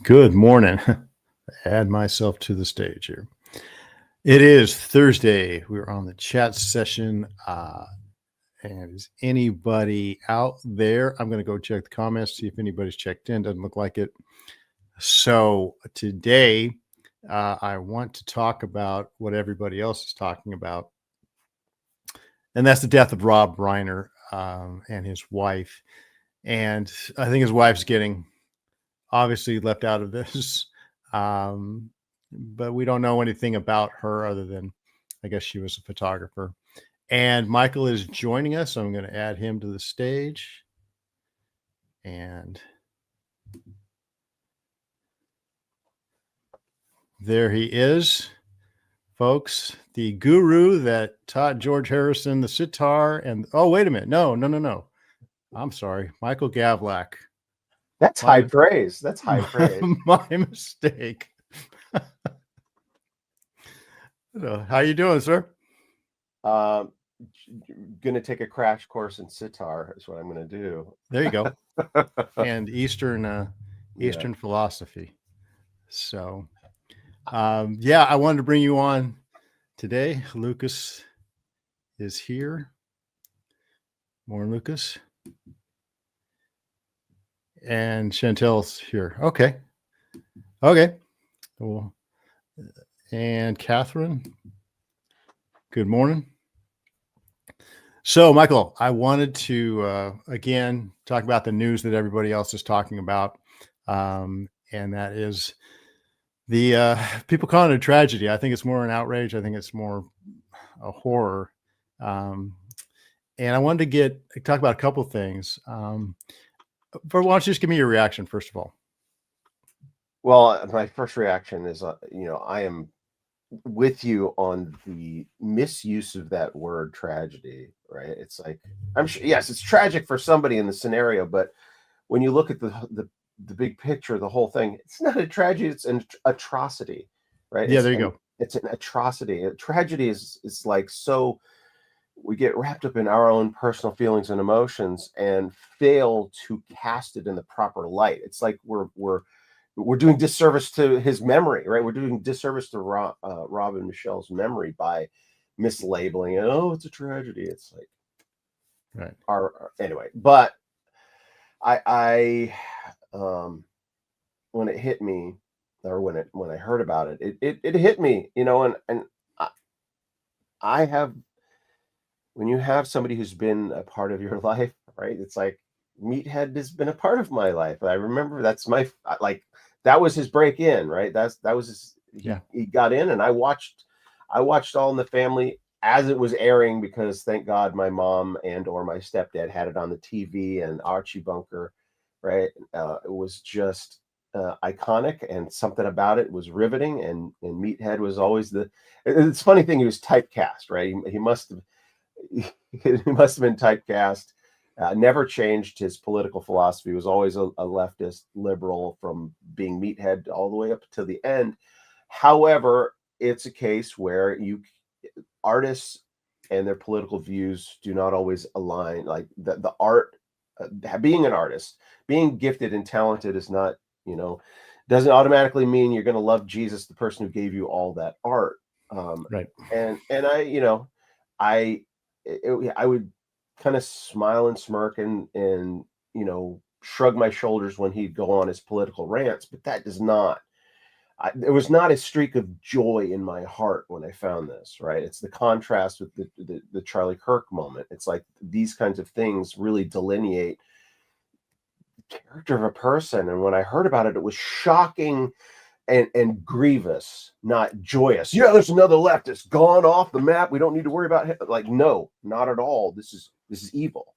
Good morning. Add myself to the stage here. It is Thursday. We're on the chat session. And is anybody out there? I'm going to go check the comments, see if anybody's checked in. Doesn't look like it. So today, I want to talk about what everybody else is talking about. And that's the death of Rob Reiner and his wife. And I think his wife's getting obviously left out of this. But we don't know anything about her other than I guess she was a photographer. And Michael is joining us. So I'm going to add him to the stage. And there he is, folks. The guru that taught George Harrison the sitar. And oh, wait a minute. No. I'm sorry. Michael Gavlac. That's high praise. That's high praise. My mistake. How you doing, sir? Gonna take a crash course in sitar is what I'm gonna do. There you go. And Eastern philosophy. So I wanted to bring you on today. Lucas is here. More Lucas. And Chantel's here. Okay. Well, and Catherine. Good morning. So, Michael, I wanted to, again, talk about the news that everybody else is talking about. And that is the people calling it a tragedy. I think it's more an outrage. I think it's more a horror. And I wanted to talk about a couple of things. Why don't you just give me your reaction, first of all? Well, my first reaction is, I am with you on the misuse of that word tragedy, right? It's like, I'm sure, yes, it's tragic for somebody in the scenario, but when you look at the big picture, the whole thing, it's not a tragedy, it's an atrocity, right? Yeah, there you go. It's an atrocity. A tragedy is like, so we get wrapped up in our own personal feelings and emotions and fail to cast it in the proper light. It's like we're doing disservice to his memory, right? We're doing disservice to Rob and Michelle's memory by mislabeling it. Oh, it's a tragedy. It's like, right. Anyway, but I when it hit me, or when I heard about it, it hit me, and I have, when you have somebody who's been a part of your life, right? It's like Meathead has been a part of my life. I remember that was his break in, right? That was his, he got in, and I watched All in the Family as it was airing, because thank God my mom or my stepdad had it on the TV, and Archie Bunker, right? It was just iconic, and something about it was riveting, and Meathead was always it's a funny thing, he was typecast, right? He must have been typecast. Never changed his political philosophy. He was always a leftist liberal from being Meathead all the way up to the end. However, it's a case where artists and their political views do not always align. Like the art, being an artist, being gifted and talented is not, doesn't automatically mean you're going to love Jesus, the person who gave you all that art. Right. And I would kind of smile and smirk and shrug my shoulders when he'd go on his political rants, but that does not, there was not a streak of joy in my heart when I found this, right? It's the contrast with the Charlie Kirk moment. It's like these kinds of things really delineate the character of a person. And when I heard about it, it was shocking and grievous, not joyous. Yeah, there's another leftist gone off the map. We don't need to worry about him. Like, no, not at all. This is evil,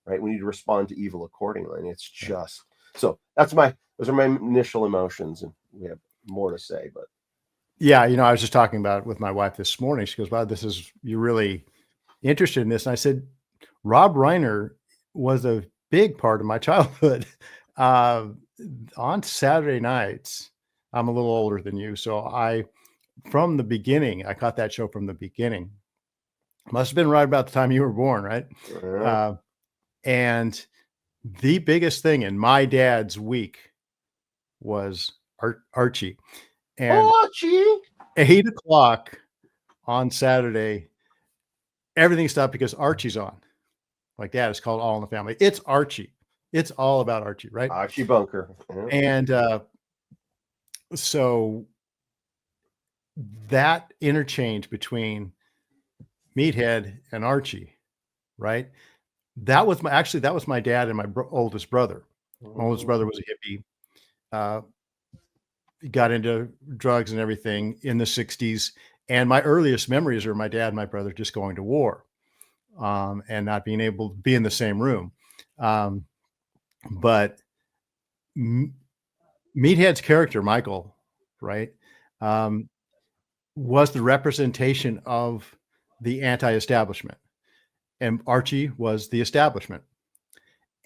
right? We need to respond to evil accordingly. And it's just, so those are my initial emotions, and we have more to say, but yeah, I was just talking about it with my wife this morning. She goes, wow, you're really interested in this. And I said, Rob Reiner was a big part of my childhood. On Saturday nights, I'm a little older than you. So from the beginning, I caught that show from the beginning. Must have been right about the time you were born, right? And the biggest thing in my dad's week was Archie. And Archie. 8 o'clock on Saturday, everything stopped because Archie's on. Like, Dad, it's called All in the Family. It's Archie. It's all about Archie, right? Archie Bunker. Yeah. And so that interchange between Meathead and Archie, right? That was my dad and my oldest brother. My oldest brother was a hippie. He got into drugs and everything in the 60s. And my earliest memories are my dad and my brother just going to war, and not being able to be in the same room. But Meathead's character, Michael, right, was the representation of the anti-establishment, and Archie was the establishment.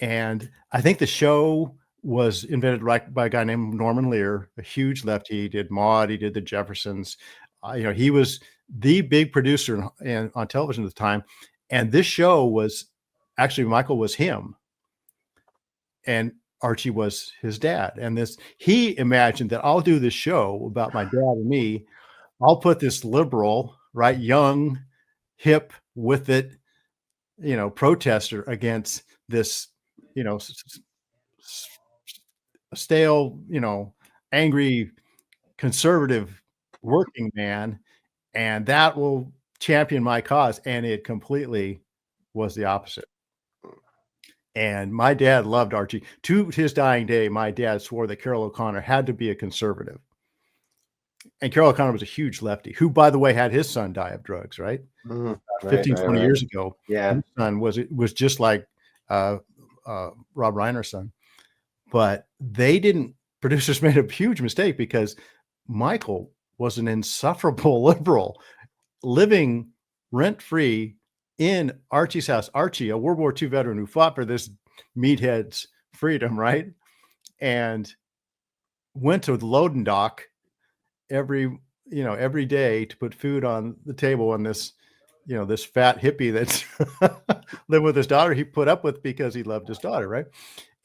And I think the show was invented by a guy named Norman Lear, a huge lefty. He did Maude, he did the Jeffersons. He was the big producer on television at the time. And this show was actually, Michael was him, and Archie was his dad. And he imagined that I'll do this show about my dad and me. I'll put this liberal, right, young, hip with it, protester against this, stale, angry conservative working man, and that will champion my cause. And it completely was the opposite. And my dad loved Archie. To his dying day, my dad swore that Carroll O'Connor had to be a conservative. And Carroll O'Connor was a huge lefty, who, by the way, had his son die of drugs, right? 20 years ago. Yeah. His son was just like Rob Reiner's son. But producers made a huge mistake, because Michael was an insufferable liberal living rent-free in Archie's house. Archie, a World War II veteran who fought for this meathead's freedom, right? And went to the loading dock every day to put food on the table. And this fat hippie that's lived with his daughter, he put up with because he loved his daughter, right?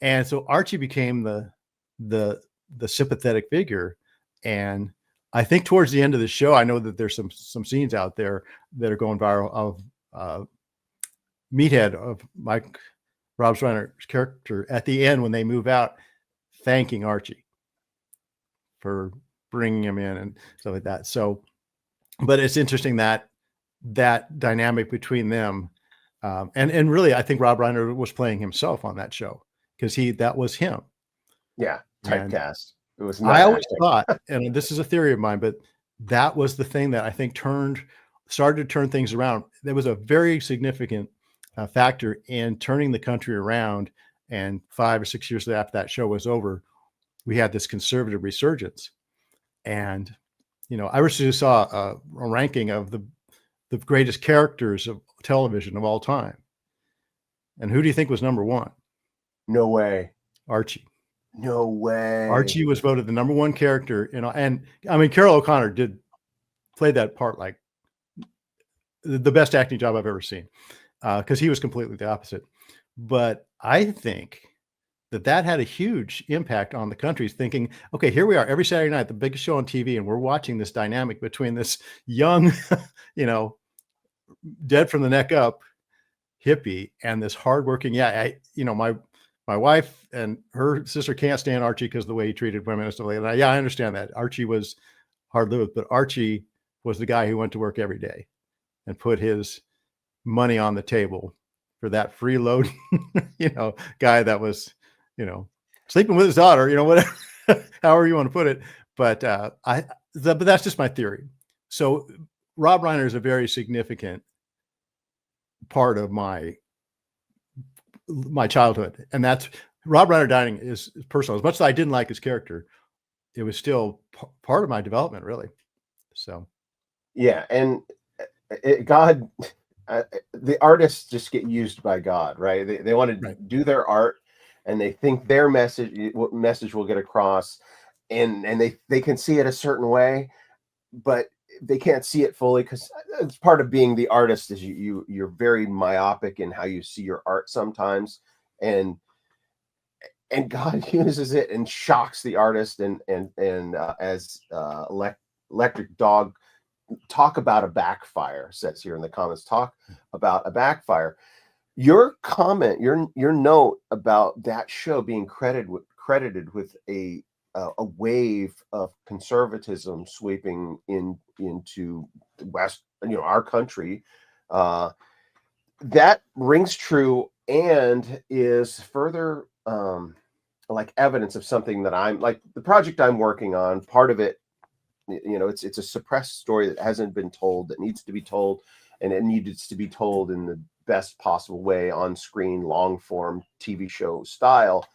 And so Archie became the sympathetic figure. And I think towards the end of the show, I know that there's some scenes out there that are going viral of Meathead, of Rob Reiner's character, at the end when they move out, thanking Archie for bringing him in and stuff like that. So, but it's interesting that dynamic between them, and really, I think Rob Reiner was playing himself on that show, because that was him. Yeah, typecast. It was. I always thought, and this is a theory of mine, but that was the thing that I think started to turn things around. There was a very significant factor in turning the country around. And 5 or 6 years after that show was over, we had this conservative resurgence. And I recently saw a ranking of the greatest characters of television of all time. And who do you think was number one? No way. Archie. No way. Archie was voted the number one character. And I mean, Carroll O'Connor did play that part like the best acting job I've ever seen, because he was completely the opposite. But I think that had a huge impact on the country, thinking, okay, here we are every Saturday night, the biggest show on TV, and we're watching this dynamic between this young, dead from the neck up hippie and this hardworking. Yeah, my wife and her sister can't stand Archie because of the way he treated women and stuff like that. Yeah, I understand that. Archie was hard-lived, but Archie was the guy who went to work every day and put his money on the table for that freeload, guy that was, sleeping with his daughter, whatever, however you want to put it. But but that's just my theory. So Rob Reiner is a very significant part of my childhood, and that's Rob Reiner dying is personal. As much as I didn't like his character, it was still part of my development, really. So, yeah, and God, the artists just get used by God, right? They want to do their art, and they think their message will get across, and they can see it a certain way, but they can't see it fully, because it's part of being the artist is you're very myopic in how you see your art sometimes. And and God uses it and shocks the artist, and as Electric Dog talk about a backfire, says here in the comments, talk about a backfire. Your comment, your note about that show being credited with a wave of conservatism sweeping into the West, our country, that rings true and is further like evidence of something that I'm like the project I'm working on. Part of it, it's a suppressed story that hasn't been told, that needs to be told, and it needs to be told in the best possible way, on screen, long form TV show style.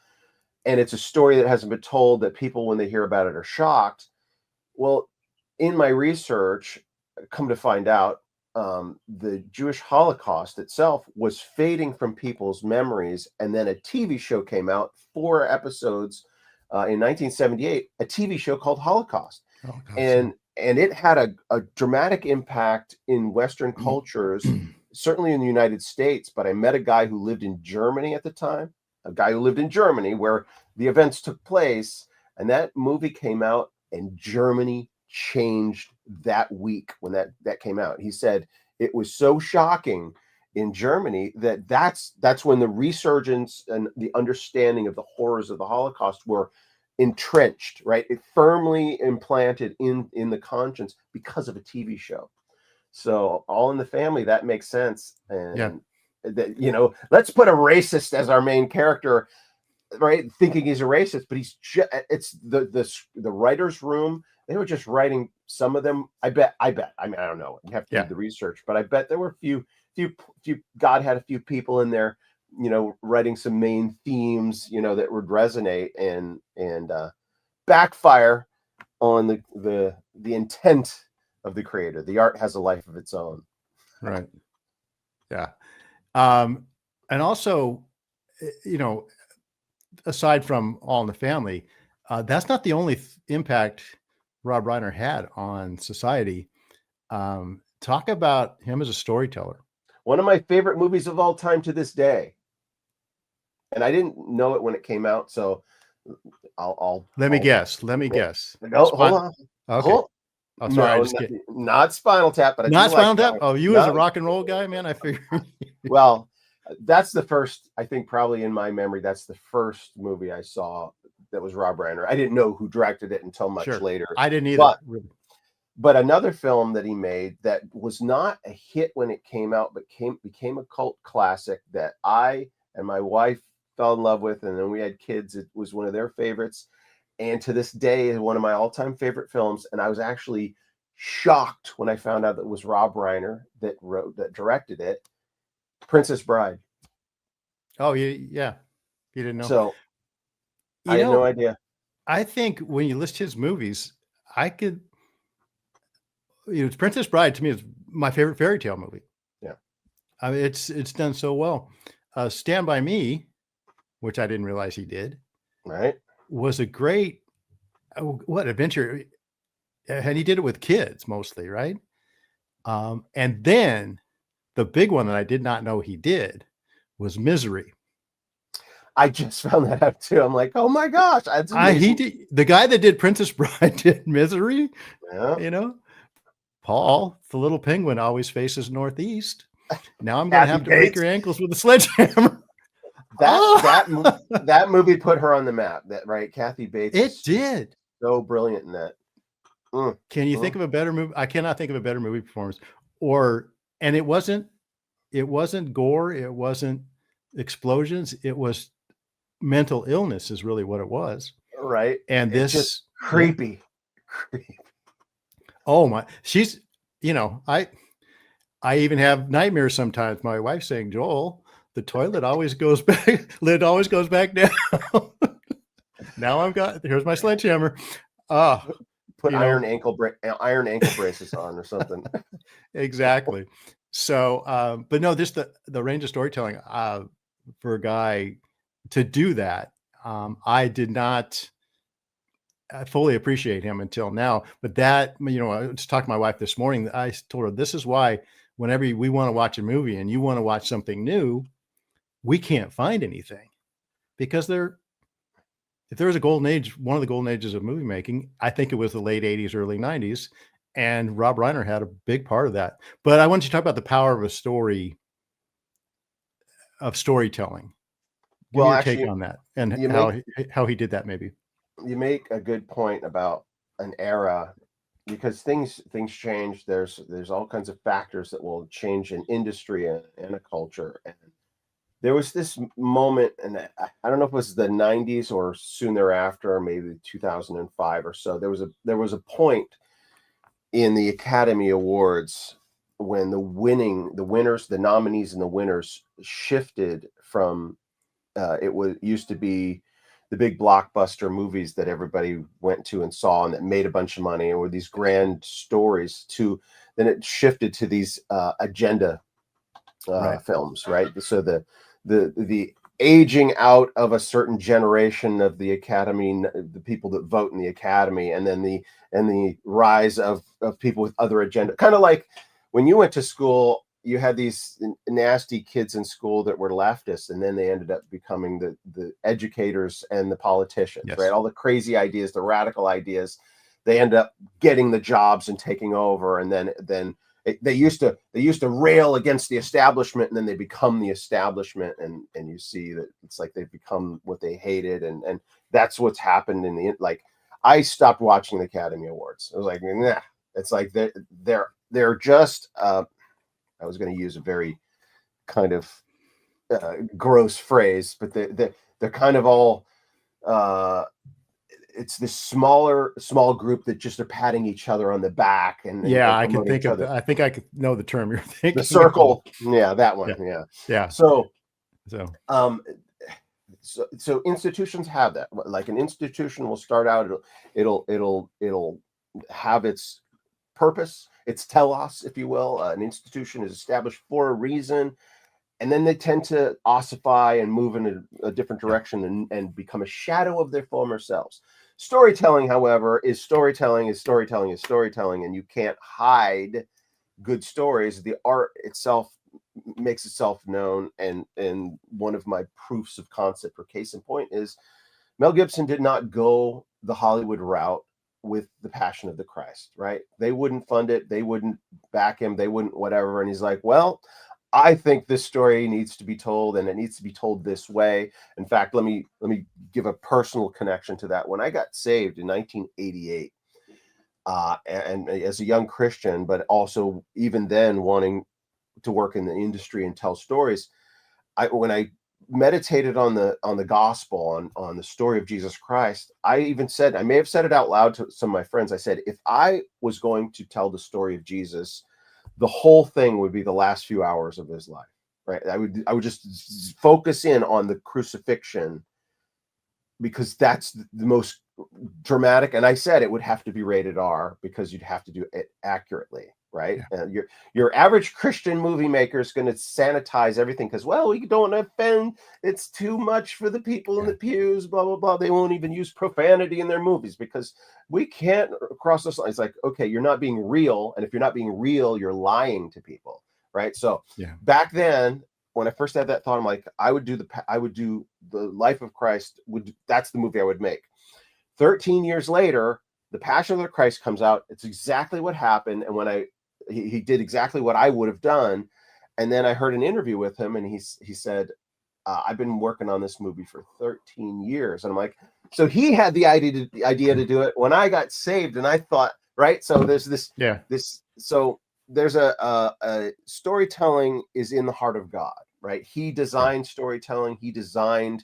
And it's a story that hasn't been told, that people, when they hear about it, are shocked. Well, in my research, come to find out, the Jewish Holocaust itself was fading from people's memories, and then a TV show came out, 4 episodes in 1978, a TV show called Holocaust. Oh, God, and it had a dramatic impact in Western cultures, certainly in the United States. But I met a guy who lived in Germany at the time, where the events took place, and that movie came out, and Germany changed that week when that came out. He said it was so shocking in Germany that's when the resurgence and the understanding of the horrors of the Holocaust were entrenched, right? It firmly implanted in the conscience because of a TV show. So All in the Family, that makes sense. And that, let's put a racist as our main character, right? Thinking he's a racist, but it's the writer's room. They were just writing, some of them, I bet. I mean, I don't know. You have to do the research, but I bet there were a few, God had a few people in there, writing some main themes, that would resonate and backfire on the intent of the creator. The art has a life of its own. Right. Yeah. And also, aside from All in the Family, that's not the only impact Rob Reiner had on society. Talk about him as a storyteller. One of my favorite movies of all time to this day. And I didn't know it when it came out, so let me guess. No, hold on. Okay. Oh, sorry, not Spinal Tap, but not Spinal Tap. Oh, you as a rock and roll guy, man. I figured. Well, that's the first. I think probably in my memory, that's the first movie I saw that was Rob Reiner. I didn't know who directed it until much later. I didn't either. But another film that he made that was not a hit when it came out, but became a cult classic that I and my wife fell in love with, and then we had kids. It was one of their favorites, and to this day is one of my all-time favorite films. And I was actually shocked when I found out that it was Rob Reiner that directed it. Princess Bride. Oh, yeah. You didn't know. So I had no idea. I think when you list his movies, I could. Princess Bride to me is my favorite fairy tale movie. Yeah, I mean it's done so well. Stand by Me, which I didn't realize he did, right, was a great adventure, and he did it with kids mostly, right? And then the big one that I did not know he did was Misery. I just found that out too. I'm like, oh my gosh, that's amazing. The guy that did Princess Bride did Misery. Yeah. Paul, the little penguin, always faces northeast. Now I'm going to have to break your ankles with a sledgehammer. That movie put her on the map. That right, Kathy Bates. It did. So brilliant in that. Can you think of a better movie? I cannot think of a better movie performance. And it wasn't gore. It wasn't explosions. It was mental illness is really what it was. Right. And it's this just creepy. Oh my, she's, I even have nightmares sometimes. My wife's saying, Joel, the toilet always goes back, lid always goes back down. Now here's my sledgehammer. Put iron ankle braces on or something. Exactly. So, but no, just the range of storytelling for a guy to do that, I did not fully appreciate him until now. But that, I was talking to my wife this morning. I told her, this is why whenever we want to watch a movie and you want to watch something new, we can't find anything because they're if there was a golden age, one of the golden ages of movie making, I think it was the late 80s, early 90s. And Rob Reiner had a big part of that. But I want you to talk about the power of a story, of storytelling. Give me Well, your take actually, on that and you how he did that maybe. make a good point about an era, because things change. There's all kinds of factors that will change an industry and a culture. And there was this moment, and I don't know if it was the 90s or soon thereafter, or maybe 2005 or so. There was a point in the Academy Awards when the winners, the nominees and the winners shifted from used to be the big blockbuster movies that everybody went to and saw and that made a bunch of money, or these grand stories, to then it shifted to these agenda Right. films, right? So the aging out of a certain generation of the Academy, the people that vote in the Academy, and then the rise of people with other agenda. Kind of like when you went to school, you had these nasty kids in school that were leftists, and then they ended up becoming the educators and the politicians, Yes. right? All the crazy ideas, the radical ideas, they end up getting the jobs and taking over, and then they used to rail against the establishment, and then they become the establishment, and you see that it's like they've become what they hated, and that's what's happened in the, like, I stopped watching the Academy Awards. I was like, nah. It's like they're just I was going to use a very kind of gross phrase, but they're kind of all it's this small group that just are patting each other on the back and Yeah, I can promoting think each of other. I think I could know the term you're thinking. The circle, yeah, that one, Yeah. yeah. Yeah. So So so institutions have that. Like an institution will start out, it'll have its purpose, its telos, if you will. An institution is established for a reason, and then they tend to ossify and move in a different yeah. direction and become a shadow of their former selves. Storytelling, however, is storytelling, and you can't hide good stories. The art itself makes itself known, and one of my proofs of concept, or case in point, is Mel Gibson did not go the Hollywood route with The Passion of the Christ, right? They wouldn't fund it, they wouldn't back him, they wouldn't whatever, and he's like, well, I think this story needs to be told, and it needs to be told this way. In fact, let me give a personal connection to that. When I got saved in 1988, and as a young Christian, but also even then wanting to work in the industry and tell stories, when I meditated on the gospel, on the story of Jesus Christ, I even said, I may have said it out loud to some of my friends, I said, if I was going to tell the story of Jesus, the whole thing would be the last few hours of his life, right? I would just focus in on the crucifixion, because that's the most dramatic. And I said it would have to be rated R, because you'd have to do it accurately, right? Yeah. Your average Christian movie maker is going to sanitize everything because, well, we don't offend. It's too much for the people in the pews, blah, blah, blah. They won't even use profanity in their movies because we can't cross those lines. It's like, okay, you're not being real. And if you're not being real, you're lying to people, right? So back then, when I first had that thought, I'm like, I would do the Life of Christ. That's the movie I would make. 13 years later, The Passion of the Christ comes out. It's exactly what happened. And when he did exactly what I would have done. And then I heard an interview with him, and he said, I've been working on this movie for 13 years. And I'm like, so he had the idea to do it when I got saved. And I thought, right. So there's there's a storytelling is in the heart of God, right? He designed storytelling. He designed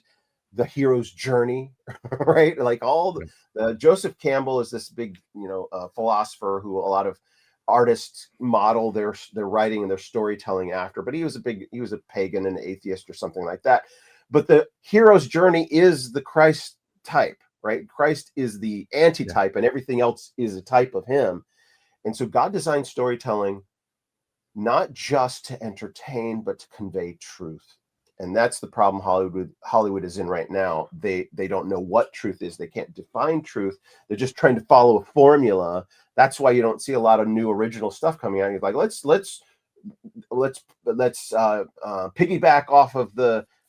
the hero's journey, right? Like all Joseph Campbell is this big, philosopher who a lot of artists model their writing and their storytelling after, but he was a pagan and atheist or something like that. But the hero's journey is the Christ type, right? Christ is the antitype, and everything else is a type of him. And so God designed storytelling not just to entertain, but to convey truth. And that's the problem Hollywood is in right now. They don't know what truth is. They can't define truth. They're just trying to follow a formula. That's why you don't see a lot of new original stuff coming out. You're like, let's piggyback off of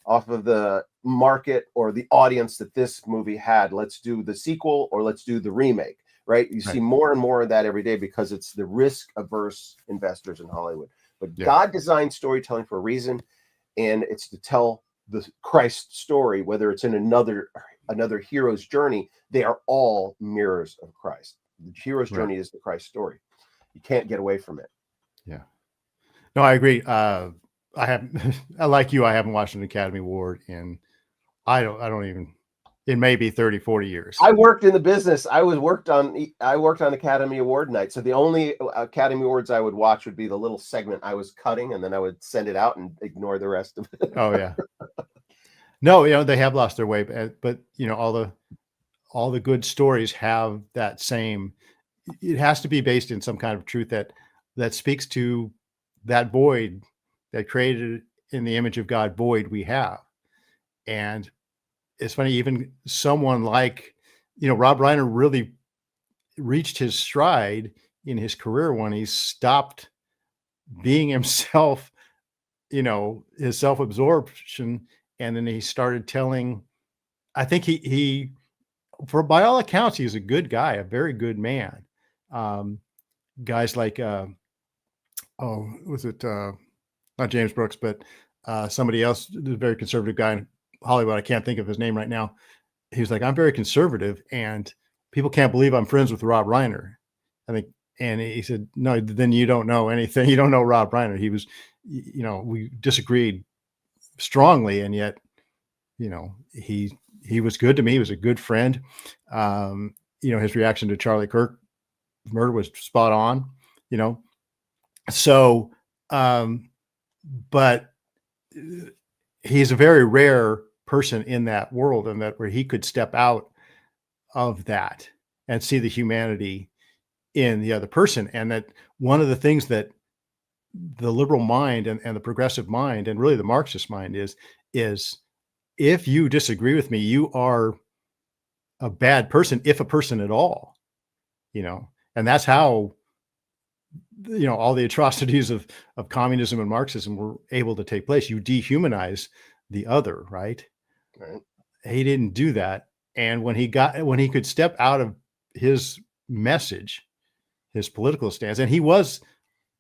off of the market or the audience that this movie had. Let's do the sequel or let's do the remake, right? You see more and more of that every day because it's the risk-averse investors in Hollywood. But God designed storytelling for a reason, and it's to tell the Christ story, whether it's in another hero's journey. They are all mirrors of Christ. The hero's journey is the Christ story. You can't get away from it. Yeah. No, I agree. I like you, I haven't watched an Academy Award in, I don't even, it may be 30, 40 years. I worked in the business. I worked on Academy Award night. So the only Academy Awards I would watch would be the little segment I was cutting, and then I would send it out and ignore the rest of it. Oh yeah. No, they have lost their way, but all the good stories have that same, it has to be based in some kind of truth that speaks to that void, that created in the image of God void we have. And it's funny, even someone like, Rob Reiner really reached his stride in his career when he stopped being himself, his self-absorption. And then he started telling, I think he by all accounts, he's a good guy, a very good man. Guys like, was it not James Brooks, but somebody else, a very conservative guy in Hollywood. I can't think of his name right now. He was like, I'm very conservative and people can't believe I'm friends with Rob Reiner. I think, and he said, no, then you don't know anything. You don't know Rob Reiner. He was, we disagreed strongly, and yet, he was good to me. He was a good friend. His reaction to Charlie Kirk murder was spot on, So, but he's a very rare person in that world, and that where he could step out of that and see the humanity in the other person. And that one of the things that the liberal mind and the progressive mind, and really the Marxist mind is if you disagree with me, you are a bad person, if a person at all, and that's how, all the atrocities of communism and Marxism were able to take place. You dehumanize the other, right? Right. He didn't do that. And when he could step out of his message, his political stance, and he was,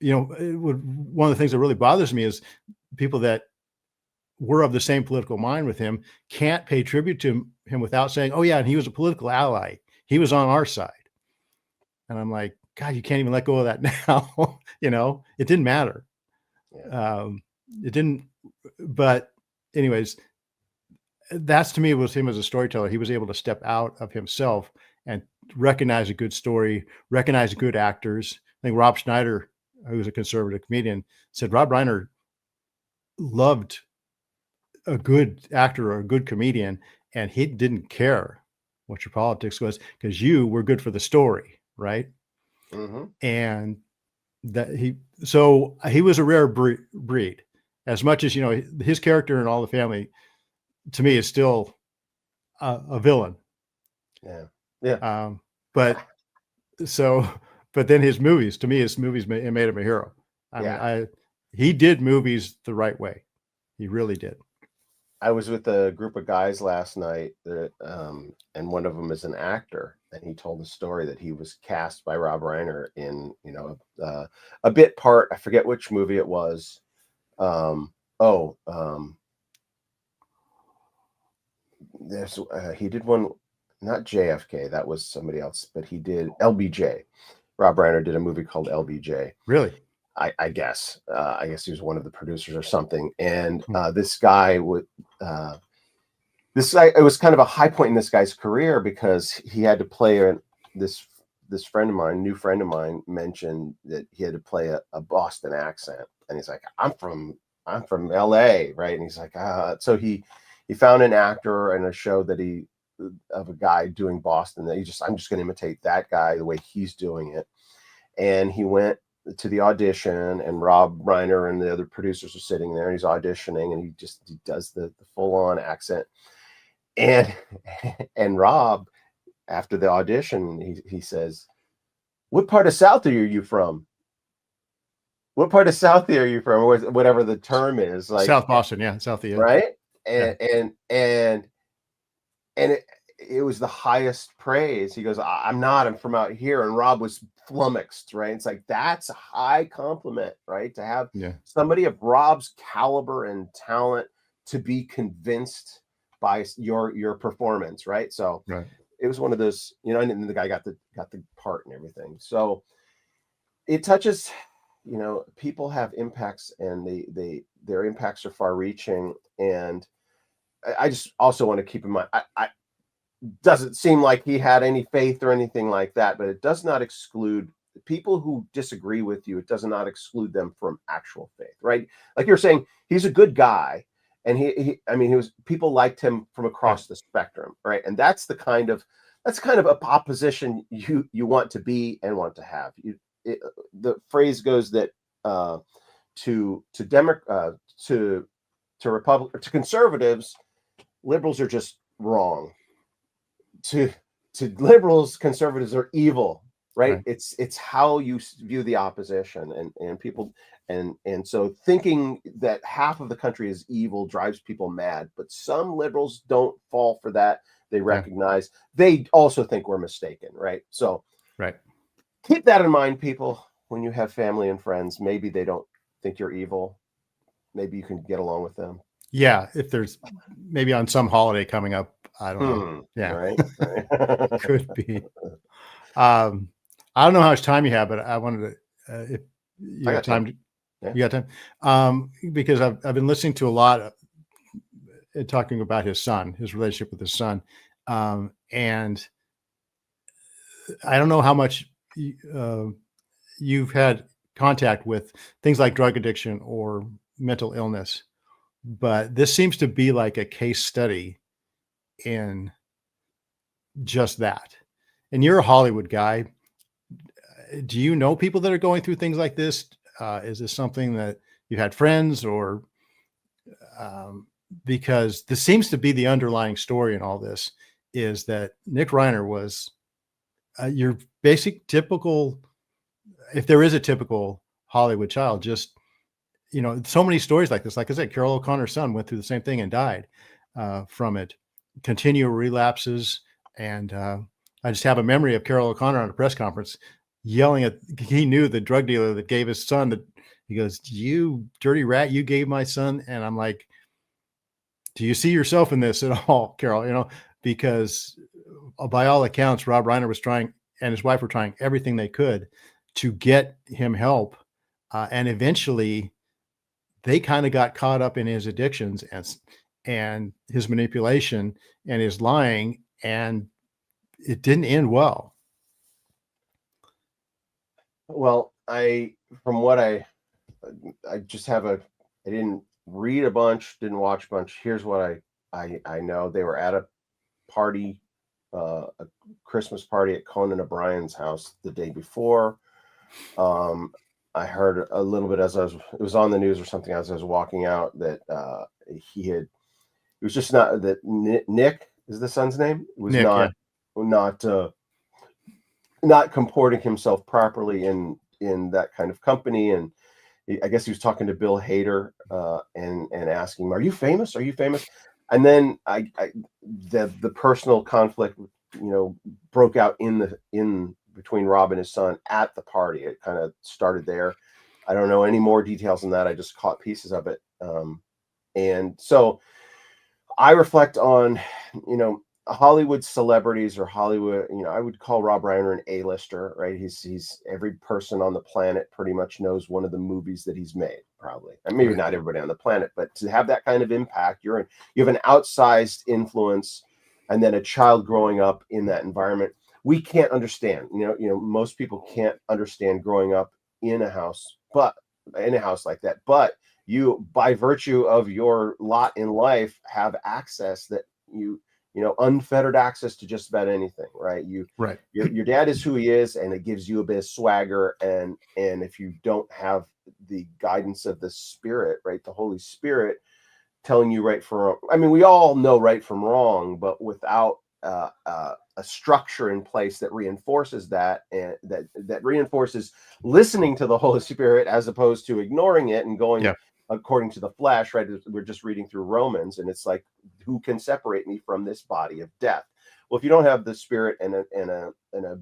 one of the things that really bothers me is people that were of the same political mind with him can't pay tribute to him without saying, oh yeah, and he was a political ally. He was on our side. And I'm like, God, you can't even let go of that now. It didn't matter. Yeah. It didn't, but anyways, that's, to me, was him as a storyteller. He was able to step out of himself and recognize a good story, recognize good actors. I think Rob Schneider, who's a conservative comedian, said Rob Reiner loved a good actor or a good comedian, and he didn't care what your politics was, because you were good for the story, right? Mm-hmm. And that he was a rare breed. As much as, his character and all the family, to me, is still a villain. Yeah. But then his movies, to me, it made him a hero. I mean, he did movies the right way. He really did. I was with a group of guys last night that, and one of them is an actor, and he told the story that he was cast by Rob Reiner in, a bit part. I forget which movie it was. He did one, not JFK. That was somebody else, but he did LBJ. Rob Reiner did a movie called LBJ. Really? I guess. I guess he was one of the producers or something. And this guy would. It was kind of a high point in this guy's career, because he had to play this friend of mine, new friend of mine, mentioned that he had to play a Boston accent, and he's like, I'm from LA, right? And he's like, so he found an actor and a show of a guy doing Boston that I'm just going to imitate that guy the way he's doing it. And he went to the audition, and Rob Reiner and the other producers are sitting there, and he's auditioning, and he does the full on accent. And Rob, after the audition, he says, what part of South are you from? What part of South are you from? Or whatever the term is, like South Boston. Yeah. South. Yeah. Right. And it was the highest praise. He goes, I'm from out here. And Rob was flummoxed, right? It's like, that's a high compliment, right? To have somebody of Rob's caliber and talent to be convinced by your performance, right? So it was one of those, and the guy got the part and everything. So it touches, people have impacts, and their impacts are far reaching. And I just also want to keep in mind, I doesn't seem like he had any faith or anything like that, but it does not exclude people who disagree with you. It does not exclude them from actual faith, right? Like you're saying, he's a good guy, and he was, people liked him from across the spectrum, right? And that's kind of a opposition you want to be and want to have. The phrase goes that to conservatives, liberals are just wrong. To liberals, conservatives are evil, right? It's how you view the opposition, and people, and so thinking that half of the country is evil drives people mad. But some liberals don't fall for that. They recognize, they also think we're mistaken, right? So keep that in mind, people, when you have family and friends. Maybe they don't think you're evil. Maybe you can get along with them. Yeah, if there's maybe on some holiday coming up, I don't know. Yeah, right. Could be. I don't know how much time you have, but I wanted to. If you have time, you got time. Because I've been listening to a lot of talking about his son, his relationship with his son, and I don't know how much you've had contact with things like drug addiction or mental illness. But this seems to be like a case study in just that. And you're a Hollywood guy. Do you know people that are going through things like this? Is this something that you had friends, or because this seems to be the underlying story in all this, is that Nick Reiner was your basic typical, if there is a typical Hollywood child, just so many stories like this. Like I said, Carol O'Connor's son went through the same thing and died from it. Continual relapses. And I just have a memory of Carol O'Connor on a press conference yelling at, he knew the drug dealer that gave his son that, he goes, "You dirty rat, you gave my son." And I'm like, do you see yourself in this at all, Carol? Because by all accounts, Rob Reiner was trying, and his wife were trying everything they could to get him help. And eventually they kind of got caught up in his addictions and his manipulation and his lying, and it didn't end well. Well, I just have I didn't read a bunch, didn't watch a bunch. Here's what I know. They were at a party, a Christmas party at Conan O'Brien's house the day before. I heard a little bit it was on the news or something as I was walking out, that it was just not that Nick is the son's name, was Nick, not comporting himself properly in that kind of company. And I guess he was talking to Bill Hader and asking him, "Are you famous? Are you famous?" And then the personal conflict, broke out in between Rob and his son at the party. It kind of started there. I don't know any more details than that. I just caught pieces of it. And so I reflect on, Hollywood celebrities or Hollywood, I would call Rob Reiner an A-lister, right? He's every person on the planet pretty much knows one of the movies that he's made, probably. And maybe not everybody on the planet, but to have that kind of impact, you have an outsized influence, and then a child growing up in that environment. We can't understand, most people can't understand growing up in a house like that. But you, by virtue of your lot in life, have access that unfettered access to just about anything, right? Your dad is who he is, and it gives you a bit of swagger. And if you don't have the guidance of the Spirit, right, the Holy Spirit telling you right from wrong. I mean, we all know right from wrong, but without a structure in place that reinforces that, and that reinforces listening to the Holy Spirit as opposed to ignoring it and going according to the flesh, right? We're just reading through Romans, and it's like, who can separate me from this body of death? Well, if you don't have the spirit and a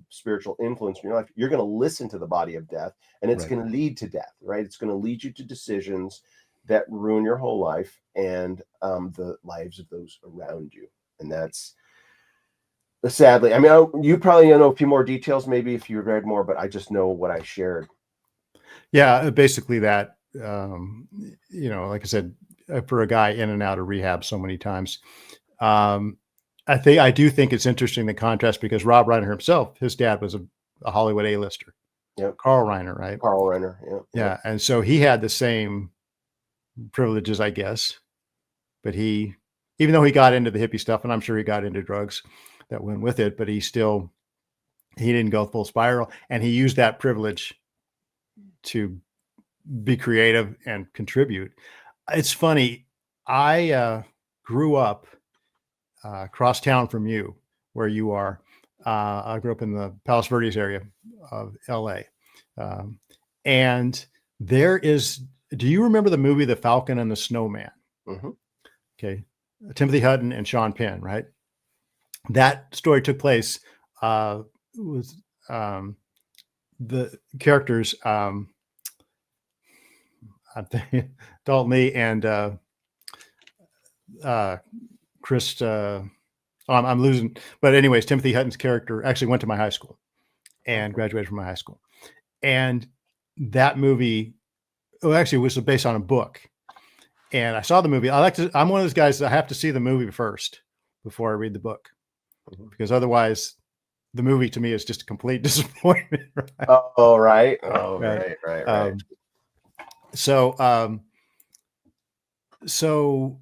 spiritual influence in your life, you're going to listen to the body of death, and it's going to lead to death, right? It's going to lead you to decisions that ruin your whole life and the lives of those around you. And that's sadly, I mean, you probably know a few more details, maybe if you read more, but I just know what I shared. Yeah, basically that, like I said, for a guy in and out of rehab so many times, I do think it's interesting, the contrast, because Rob Reiner himself, his dad was a Hollywood A-lister. Yep. Carl Reiner, right? Carl Reiner. Yeah. Yeah. And so he had the same privileges, I guess, but even though he got into the hippie stuff, and I'm sure he got into drugs that went with it, but he didn't go full spiral, and he used that privilege to be creative and contribute. It's funny. I grew up across town from you, where you are. I grew up in the Palos Verdes area of LA. And do you remember the movie, The Falcon and the Snowman? Mm-hmm. Okay. Timothy Hutton and Sean Penn, right? That story took place with the characters, I think Dalton Lee and Chris, I'm losing, but anyways, Timothy Hutton's character actually went to my high school and graduated from my high school. And that movie, actually was based on a book. And I saw the movie. I'm one of those guys that I have to see the movie first before I read the book, because otherwise the movie to me is just a complete disappointment. Right? Oh, right. Oh, right. So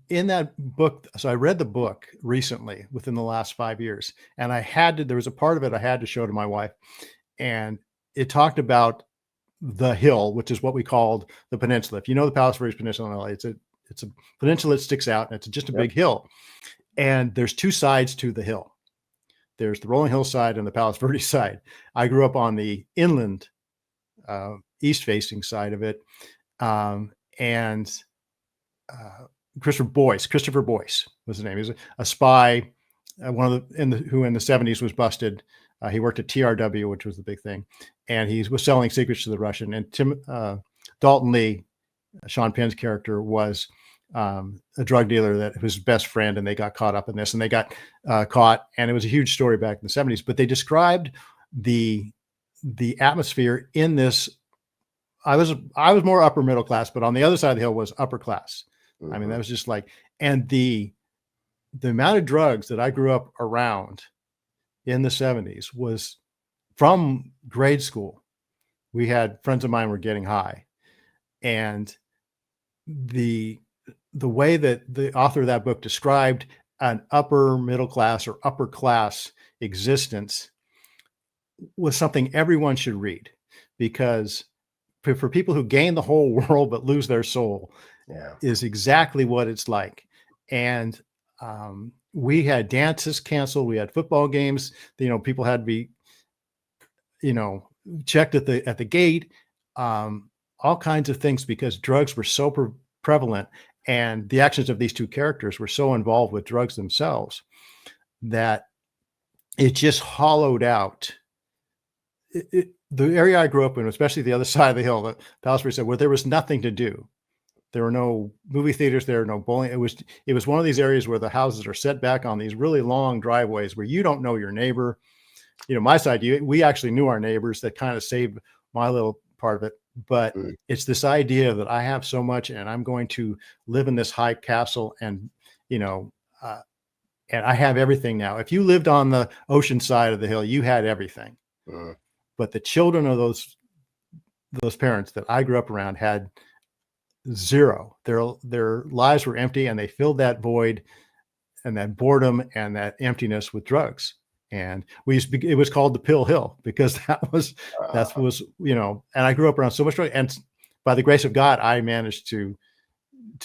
in that book, so I read the book recently within the last 5 years, and there was a part of it I had to show to my wife, and it talked about the hill, which is what we called the peninsula. If you know the Palos Verdes Peninsula in LA, it's a peninsula that sticks out, and it's just a big hill. And there's two sides to the hill. There's the rolling hill side and the Palos Verdes side. I grew up on the inland, east-facing side of it, and Christopher Boyce was his name. He was a spy, who in the 70s was busted. He worked at TRW, which was the big thing, and he was selling secrets to the Russian. And Dalton Lee, Sean Penn's character, was a drug dealer that was his best friend, and they got caught up in this, and they got caught, and it was a huge story back in the 70s. But they described the atmosphere in this. I was more upper middle class, but on the other side of the hill was upper class. Mm-hmm. I mean, that was just like, and the amount of drugs that I grew up around in the 70s was from grade school. We had friends of mine were getting high, and the way that the author of that book described an upper middle class or upper class existence was something everyone should read, because for people who gain the whole world but lose their soul, is exactly what it's like. And we had dances canceled. We had football games. People had to be, checked at the gate. All kinds of things, because drugs were so prevalent, and the actions of these two characters were so involved with drugs themselves that it just hollowed out. The area I grew up in, especially the other side of the hill, the Palos Verdes, where there was nothing to do. There were no movie theaters. There were no bowling. It was one of these areas where the houses are set back on these really long driveways where you don't know your neighbor. My side, we actually knew our neighbors. That kind of saved my little part of it. But it's this idea that I have so much, and I'm going to live in this high castle, and and I have everything now. If you lived on the ocean side of the hill, you had everything. But the children of those parents that I grew up around had zero. Their lives were empty, and they filled that void and that boredom and that emptiness with drugs. And it was called the Pill Hill, because that was, and I grew up around so much drug, and by the grace of God, I managed to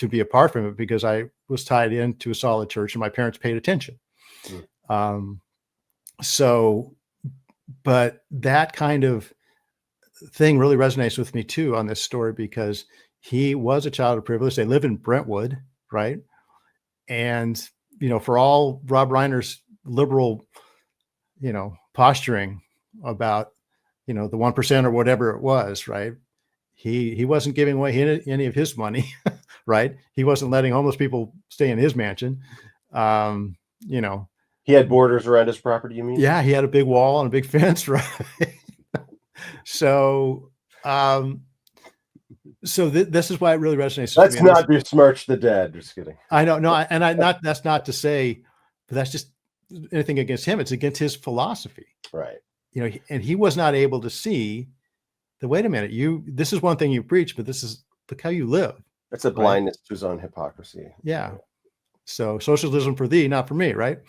be apart from it, because I was tied into a solid church and my parents paid attention. But that kind of thing really resonates with me too on this story, because he was a child of privilege. They live in Brentwood, right? And, for all Rob Reiner's liberal, posturing about, the 1% or whatever it was, right? He wasn't giving away any of his money, right? He wasn't letting homeless people stay in his mansion. He had borders around his property, you mean? Yeah, he had a big wall and a big fence, right? So, this is why it really resonates. Let's not besmirch the dead. Just kidding. I know, no, that's not to say, but that's just anything against him. It's against his philosophy, right? And he was not able to see the. Wait a minute, this is one thing you preach, but look how you live. It's a blindness to his own hypocrisy. Yeah. So socialism for thee, not for me, right?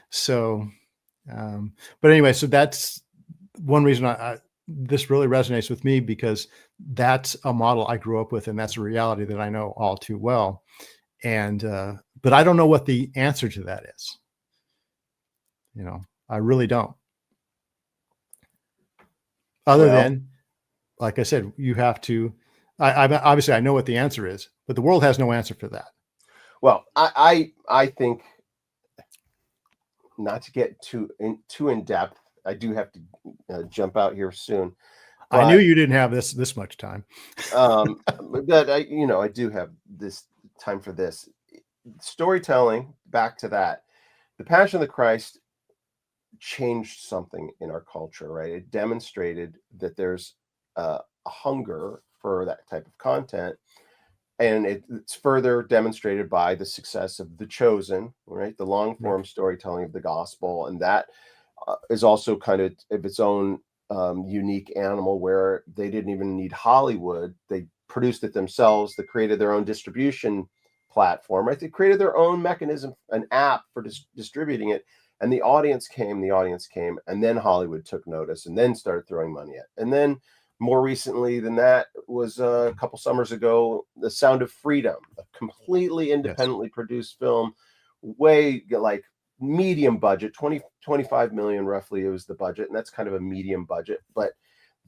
So, but anyway, so that's one reason this really resonates with me, because that's a model I grew up with, and that's a reality that I know all too well. And but I don't know what the answer to that is. I really don't. Other than, like I said, you have to. Obviously I know what the answer is, but the world has no answer for that. Well, I think, not to get too in depth, I do have to jump out here soon. I knew you didn't have this much time. But I do have this time for this storytelling. Back to that, the Passion of the Christ changed something in our culture, right? It demonstrated that there's a hunger for that type of content. And it's further demonstrated by the success of The Chosen, right? The long form storytelling of the gospel. And that is also kind of its own unique animal, where they didn't even need Hollywood. They produced it themselves. They created their own distribution platform, right? They created their own mechanism, an app for distributing it. And the audience came, and then Hollywood took notice and then started throwing money at it. And then more recently than that was a couple summers ago, The Sound of Freedom, a completely independently produced film, way like medium budget, 25 million roughly. It was the budget, and that's kind of a medium budget, but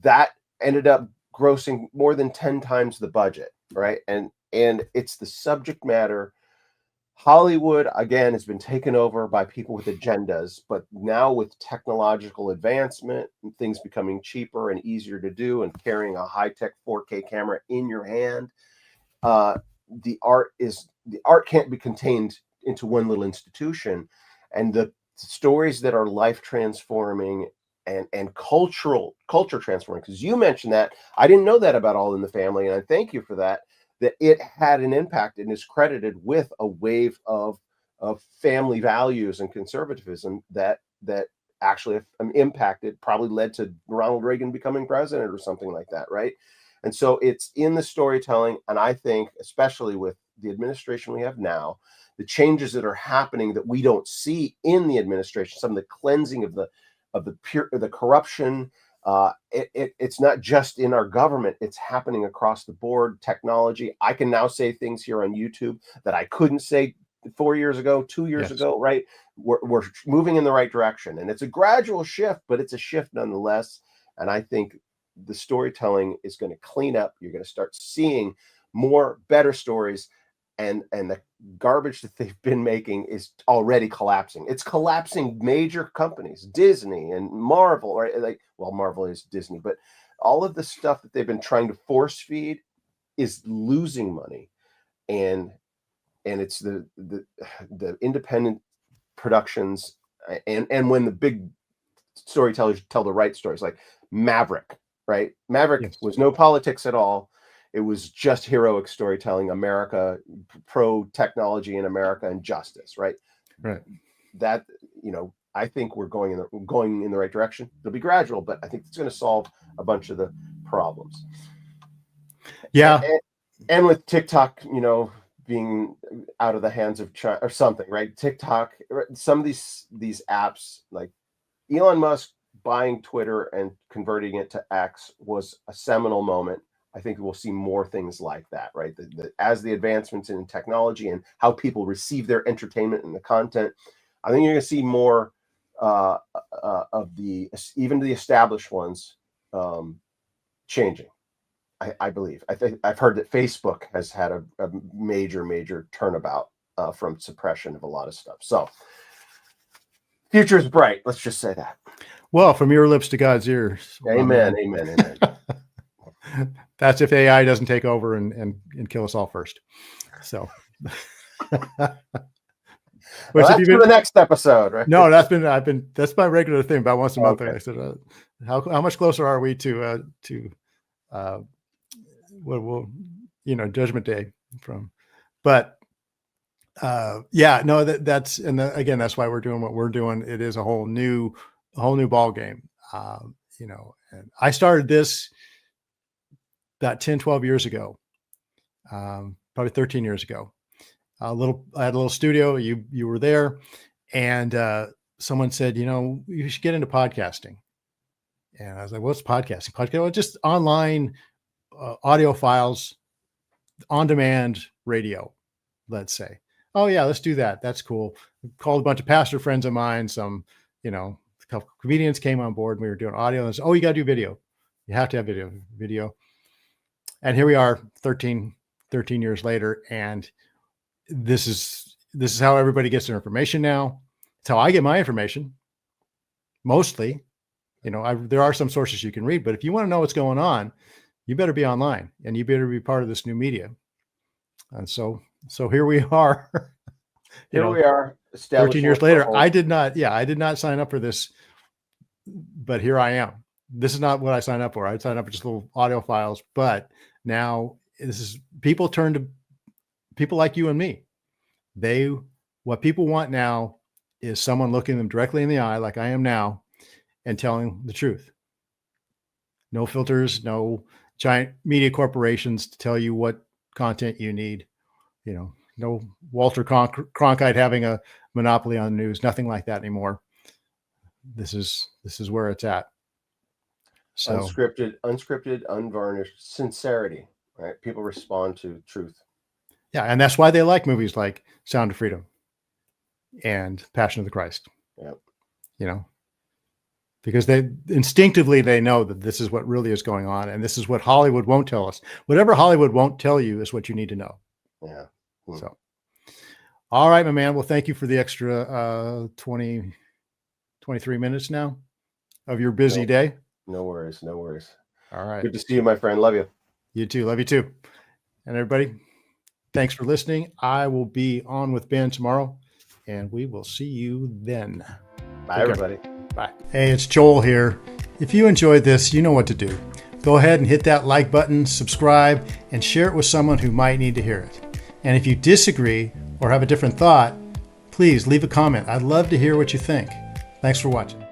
that ended up grossing more than 10 times the budget, right? And it's the subject matter. Hollywood, again, has been taken over by people with agendas, but now with technological advancement and things becoming cheaper and easier to do, and carrying a high-tech 4K camera in your hand, the art can't be contained into one little institution. And the stories that are life transforming and culture transforming, because you mentioned that, I didn't know that about All in the Family, and I thank you for that it had an impact and is credited with a wave of family values and conservatism that actually impacted, probably led to Ronald Reagan becoming president or something like that, right? And so it's in the storytelling, and I think especially with the administration we have now, the changes that are happening that we don't see in the administration, some of the cleansing of the corruption. It's not just in our government, it's happening across the board. Technology, I can now say things here on YouTube that I couldn't say 4 years ago, 2 years ago, right? We're moving in the right direction, and it's a gradual shift, but it's a shift nonetheless. And I think the storytelling is going to clean up. You're going to start seeing better stories, and the garbage that they've been making is already collapsing. It's collapsing major companies, Disney and Marvel, right? Marvel is Disney, but all of the stuff that they've been trying to force feed is losing money. And it's the independent productions, and when the big storytellers tell the right stories, like Maverick, right? Maverick was no politics at all. It was just heroic storytelling, America, pro technology in America, and justice, right? Right. That, I think we're going in the right direction. It'll be gradual, but I think it's going to solve a bunch of the problems. Yeah. And with TikTok, being out of the hands of China or something, right? TikTok, some of these apps, like Elon Musk buying Twitter and converting it to X, was a seminal moment. I think we'll see more things like that, right? As the advancements in technology and how people receive their entertainment and the content, I think you're going to see more of even the established ones changing. I believe. I think I've heard that Facebook has had a major turnabout from suppression of a lot of stuff. So future is bright. Let's just say that. Well, from your lips to God's ears. Amen. Amen. That's if AI doesn't take over and kill us all first. So, well, that's for the next episode, right? No, that's my regular thing. About once a month, I said, how much closer are we to Judgment Day from? But that's again, that's why we're doing what we're doing. It is a whole new ball game. And I started this about 10, 12 years ago, probably 13 years ago. I had a little studio. You were there, and someone said, you should get into podcasting. And I was like, what's podcasting? Podcast, just online audio files, on demand radio, let's say. Oh yeah, let's do that. That's cool. Called a bunch of pastor friends of mine. Some, a couple of comedians came on board. And we were doing audio. And said, you got to do video. You have to have video. And here we are 13 years later. And this is how everybody gets their information now. It's how I get my information. Mostly, there are some sources you can read, but if you want to know what's going on, you better be online and you better be part of this new media. And so here we are. Here we are. 13 years later. I did not sign up for this, but here I am. This is not what I signed up for. I signed up for just little audio files, but now people turn to people like you and me. What people want now is someone looking them directly in the eye, like I am now, and telling the truth. No filters, no giant media corporations to tell you what content you need. No Walter Cronkite having a monopoly on the news, nothing like that anymore. This is where it's at. So unscripted, unvarnished sincerity, right? People respond to truth. Yeah. And that's why they like movies like Sound of Freedom and Passion of the Christ. Yeah. Because they instinctively know that this is what really is going on. And this is what Hollywood won't tell us. Whatever Hollywood won't tell you is what you need to know. Yeah. So, all right, my man. Well, thank you for the extra 23 minutes now of your busy day. No worries. All right. Good to see you, my friend. Love you. You too. Love you too. And everybody, thanks for listening. I will be on with Ben tomorrow, and we will see you then. Bye, everybody. Bye. Hey, it's Joel here. If you enjoyed this, you know what to do. Go ahead and hit that like button, subscribe, and share it with someone who might need to hear it. And if you disagree or have a different thought, please leave a comment. I'd love to hear what you think. Thanks for watching.